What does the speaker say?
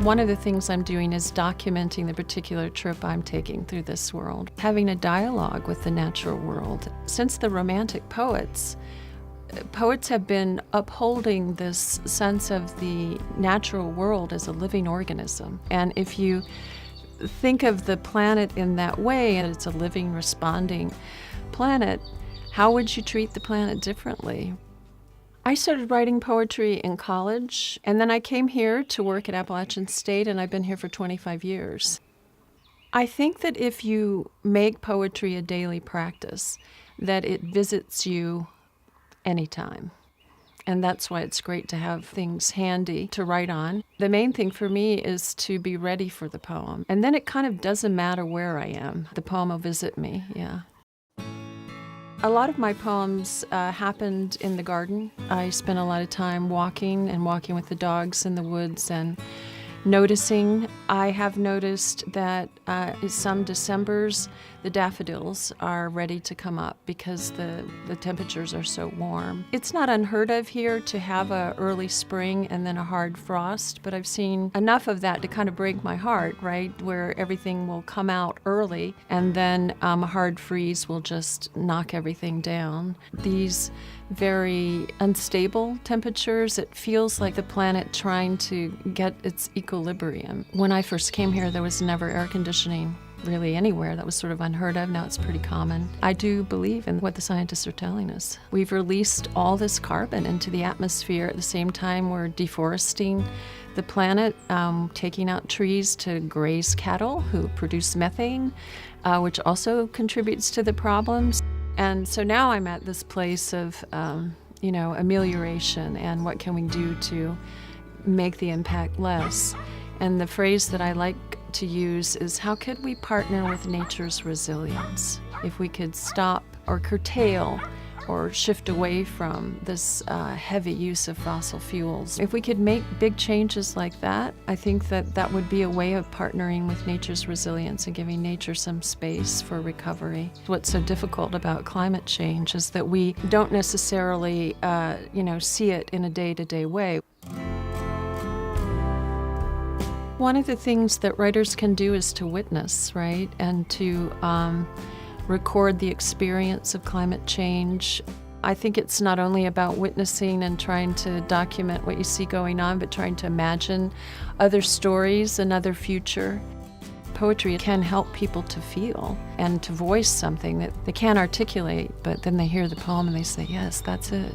One of the things I'm doing is documenting the particular trip I'm taking through this world, having a dialogue with the natural world. Since the Romantic poets have been upholding this sense of the natural world as a living organism. And if you think of the planet in that way, and it's a living, responding planet, how would you treat the planet differently? I started writing poetry in college, and then I came here to work at Appalachian State, and I've been here for 25 years. I think that if you make poetry a daily practice, that it visits you anytime. And that's why it's great to have things handy to write on. The main thing for me is to be ready for the poem. And then it kind of doesn't matter where I am. The poem will visit me, yeah. A lot of my poems happened in the garden. I spent a lot of time walking with the dogs in the woods and noticing. I have noticed that some Decembers, the daffodils are ready to come up because the temperatures are so warm. It's not unheard of here to have an early spring and then a hard frost, but I've seen enough of that to kind of break my heart, right? Where everything will come out early and then a hard freeze will just knock everything down. These very unstable temperatures, it feels like the planet trying to get its equilibrium. When I first came here, there was never air conditioning really anywhere. That was sort of unheard of. Now it's pretty common. I do believe in what the scientists are telling us. We've released all this carbon into the atmosphere at the same time we're deforesting the planet, taking out trees to graze cattle who produce methane, which also contributes to the problems. And so now I'm at this place of, amelioration and what can we do to make the impact less. And the phrase that I like to use is, how could we partner with nature's resilience? If we could stop or curtail or shift away from this heavy use of fossil fuels. If we could make big changes like that, I think that would be a way of partnering with nature's resilience and giving nature some space for recovery. What's so difficult about climate change is that we don't necessarily, see it in a day-to-day way. One of the things that writers can do is to witness, right? And to record the experience of climate change. I think it's not only about witnessing and trying to document what you see going on, but trying to imagine other stories, another future. Poetry can help people to feel and to voice something that they can't articulate, but then they hear the poem and they say, yes, that's it.